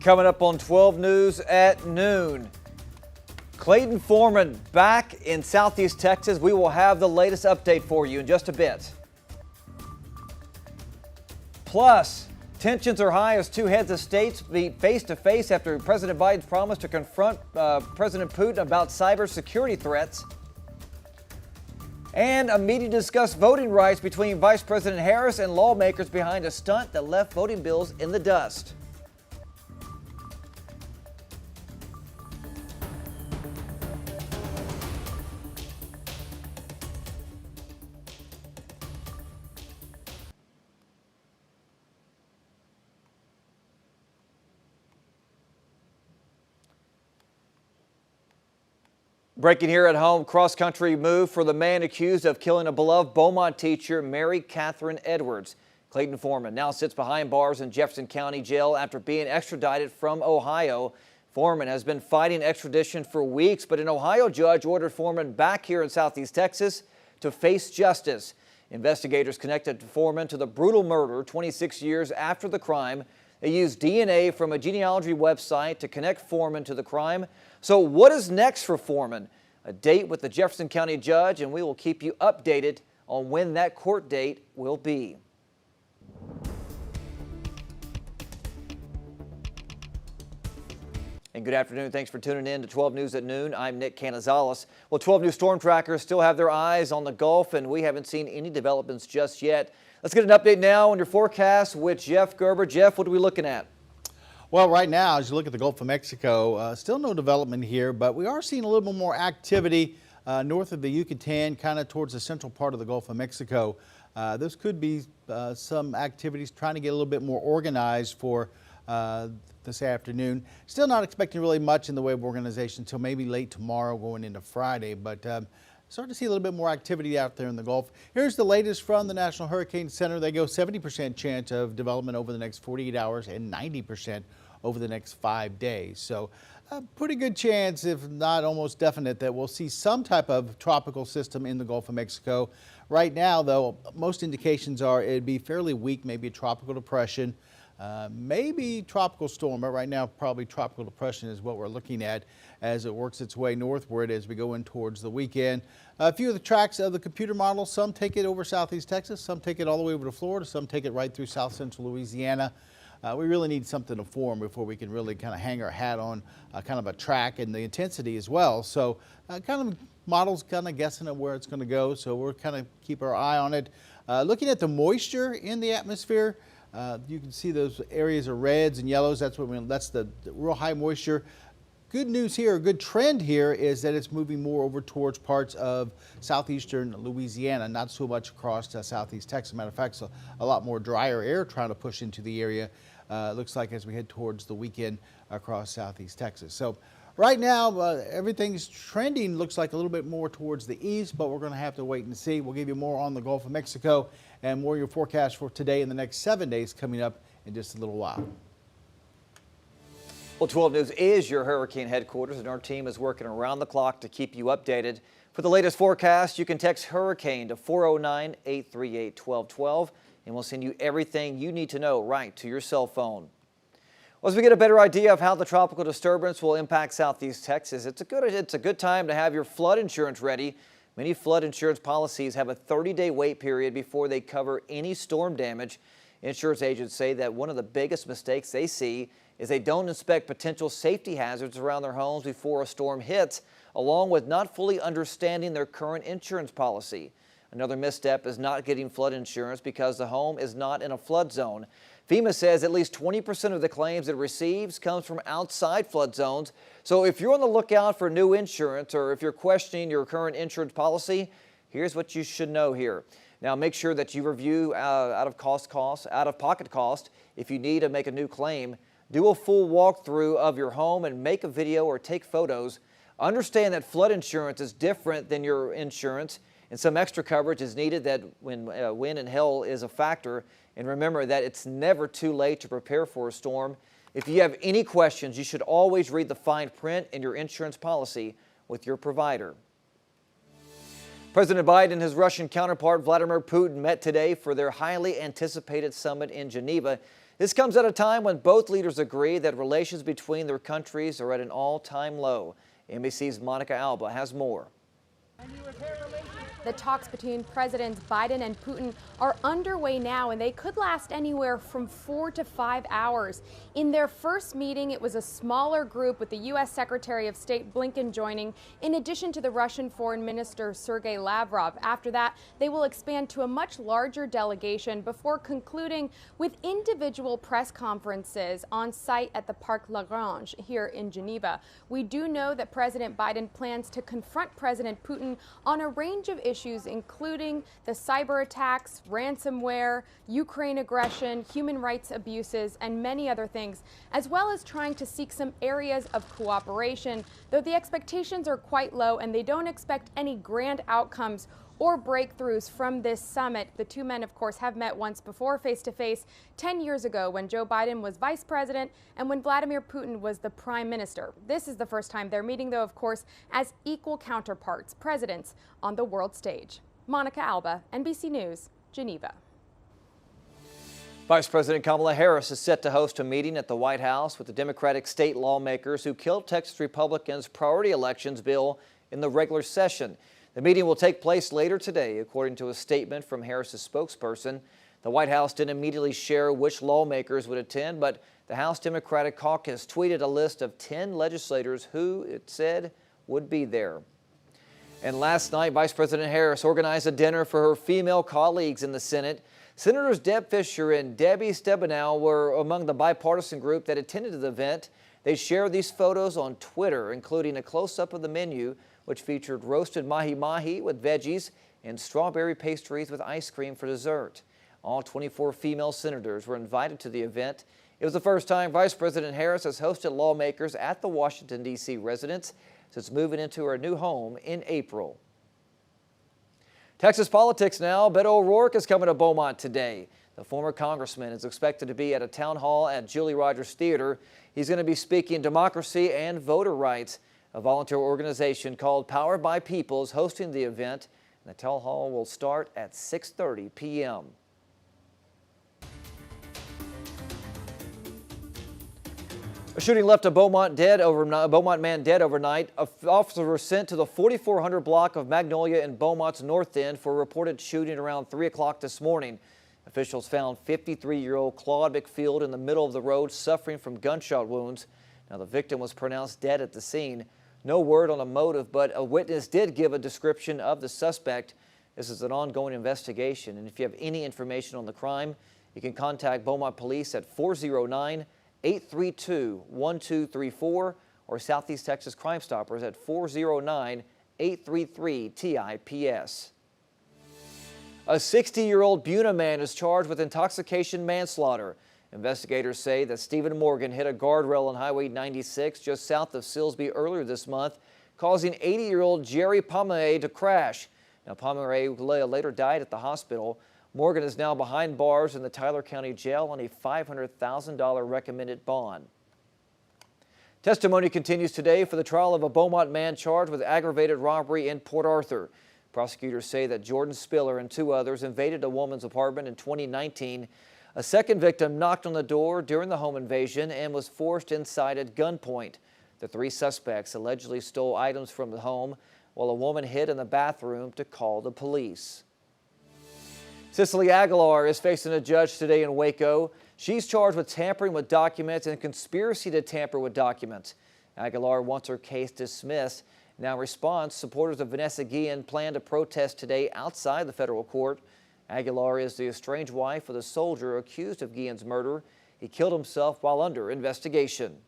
Coming up on 12 News at noon. Clayton Foreman back in Southeast Texas. We will have the latest update for you in just a bit. Plus, tensions are high as two heads of states meet face to face after President Biden's promise to confront President Putin about cybersecurity threats. And a meeting to discuss voting rights between Vice President Harris and lawmakers behind a stunt that left voting bills in the dust. Breaking here at home, cross-country move for the man accused of killing a beloved Beaumont teacher, Mary Catherine Edwards. Clayton Foreman now sits behind bars in Jefferson County Jail after being extradited from Ohio. Foreman has been fighting extradition for weeks, but an Ohio judge ordered Foreman back here in Southeast Texas to face justice. Investigators connected Foreman to the brutal murder 26 years after the crime. They used DNA from a genealogy website to connect Foreman to the crime. So what is next for Foreman? A date with the Jefferson County judge, and we will keep you updated on when that court date will be. And good afternoon. Thanks for tuning in to 12 News at noon. I'm Nick Canizales. Well, 12 News storm trackers still have their eyes on the Gulf, and we haven't seen any developments just yet. Let's get an update now on your forecast with Jeff Gerber. Jeff, what are we looking at? Well, right now, as you look at the Gulf of Mexico, still no development here, but we are seeing a little bit more activity north of the Yucatan, kind of towards the central part of the Gulf of Mexico. This could be some activities trying to get a little bit more organized for this afternoon. Still not expecting really much in the way of organization until maybe late tomorrow going into Friday, but starting to see a little bit more activity out there in the Gulf. Here's the latest from the National Hurricane Center. They go 70% chance of development over the next 48 hours and 90% over the next 5 days. So a pretty good chance, if not almost definite, that we'll see some type of tropical system in the Gulf of Mexico. Right now, though, most indications are it'd be fairly weak, maybe a tropical depression, maybe tropical storm, but right now probably tropical depression is what we're looking at as it works its way northward as we go in towards the weekend. A few of the tracks of the computer model, some take it over Southeast Texas, some take it all the way over to Florida, some take it right through South Central Louisiana. We really need something to form before we can really kind of hang our hat on kind of a track and the intensity as well. So kind of models kind of guessing at where it's going to go. So we're kind of keep our eye on it. Looking at the moisture in the atmosphere, you can see those areas are reds and yellows. That's the real high moisture. Good news here, a good trend here is that it's moving more over towards parts of southeastern Louisiana, not so much across Southeast Texas. Matter of fact, so a lot more drier air trying to push into the area. Looks like as we head towards the weekend across Southeast Texas. So right now, everything's trending, looks like a little bit more towards the east, but we're going to have to wait and see. We'll give you more on the Gulf of Mexico and more of your forecast for today and the next 7 days coming up in just a little while. Well, 12 News is your hurricane headquarters, and our team is working around the clock to keep you updated. For the latest forecast, you can text hurricane to 409-838-1212, and we'll send you everything you need to know right to your cell phone. Well, as we get a better idea of how the tropical disturbance will impact Southeast Texas, it's a good time to have your flood insurance ready. Many flood insurance policies have a 30-day wait period before they cover any storm damage. Insurance agents say that one of the biggest mistakes they see is they don't inspect potential safety hazards around their homes before a storm hits, along with not fully understanding their current insurance policy. Another misstep is not getting flood insurance because the home is not in a flood zone. FEMA says at least 20% of the claims it receives comes from outside flood zones. So if you're on the lookout for new insurance or if you're questioning your current insurance policy, here's what you should know here. Now make sure that you review out-of-pocket cost. If you need to make a new claim, do a full walkthrough of your home and make a video or take photos. Understand that flood insurance is different than your insurance, and some extra coverage is needed that when wind and hail is a factor. And remember that it's never too late to prepare for a storm. If you have any questions, you should always read the fine print in your insurance policy with your provider. President Biden and his Russian counterpart Vladimir Putin met today for their highly anticipated summit in Geneva. This comes at a time when both leaders agree that relations between their countries are at an all-time low. NBC's Monica Alba has more. The talks between Presidents Biden and Putin are underway now, and they could last anywhere from 4 to 5 hours. In their first meeting, it was a smaller group with the U.S. Secretary of State Blinken joining, in addition to the Russian Foreign Minister Sergei Lavrov. After that, they will expand to a much larger delegation before concluding with individual press conferences on site at the Parc Lagrange here in Geneva. We do know that President Biden plans to confront President Putin on a range of issues, including the cyber attacks, ransomware, Ukraine aggression, human rights abuses, and many other things, as well as trying to seek some areas of cooperation, though the expectations are quite low and they don't expect any grand outcomes or breakthroughs from this summit. The two men, of course, have met once before face-to-face 10 years ago when Joe Biden was vice president and when Vladimir Putin was the prime minister. This is the first time they're meeting, though, of course, as equal counterparts, presidents on the world stage. Monica Alba, NBC News, Geneva. Vice President Kamala Harris is set to host a meeting at the White House with the Democratic state lawmakers who killed Texas Republicans' priority elections bill in the regular session. The meeting will take place later today, according to a statement from Harris's spokesperson. The White House didn't immediately share which lawmakers would attend, but the House Democratic Caucus tweeted a list of 10 legislators who, it said, would be there. And last night, Vice President Harris organized a dinner for her female colleagues in the Senate. Senators Deb Fischer and Debbie Stabenow were among the bipartisan group that attended the event. They shared these photos on Twitter, including a close-up of the menu, which featured roasted mahi-mahi with veggies and strawberry pastries with ice cream for dessert. All 24 female senators were invited to the event. It was the first time Vice President Harris has hosted lawmakers at the Washington, D.C. residence since moving into her new home in April. Texas politics now. Beto O'Rourke is coming to Beaumont today. The former congressman is expected to be at a town hall at Julie Rogers Theater. He's going to be speaking democracy and voter rights. A volunteer organization called Powered by People is hosting the event, and the town hall will start at 6:30 p.m. A shooting left a Beaumont man dead overnight. Officers were sent to the 4400 block of Magnolia in Beaumont's north end for a reported shooting around 3 o'clock this morning. Officials found 53-year-old Claude McField in the middle of the road suffering from gunshot wounds. Now, the victim was pronounced dead at the scene. No word on a motive, but a witness did give a description of the suspect. This is an ongoing investigation, and if you have any information on the crime, you can contact Beaumont Police at 409-832-1234 or Southeast Texas Crime Stoppers at 409-833-TIPS. A 60-year-old Beaumont man is charged with intoxication manslaughter. Investigators say that Stephen Morgan hit a guardrail on Highway 96 just south of Silsbee earlier this month, causing 80-year-old Jerry Pomeroy to crash. Now, Pomeroy later died at the hospital. Morgan is now behind bars in the Tyler County Jail on a $500,000 recommended bond. Testimony continues today for the trial of a Beaumont man charged with aggravated robbery in Port Arthur. Prosecutors say that Jordan Spiller and 2 others invaded a woman's apartment in 2019. A second victim knocked on the door during the home invasion and was forced inside at gunpoint. The 3 suspects allegedly stole items from the home while a woman hid in the bathroom to call the police. Cicely Aguilar is facing a judge today in Waco. She's charged with tampering with documents and conspiracy to tamper with documents. Aguilar wants her case dismissed. Now, in response, supporters of Vanessa Guillen plan to protest today outside the federal court. Aguilar is the estranged wife of the soldier accused of Guillen's murder. He killed himself while under investigation.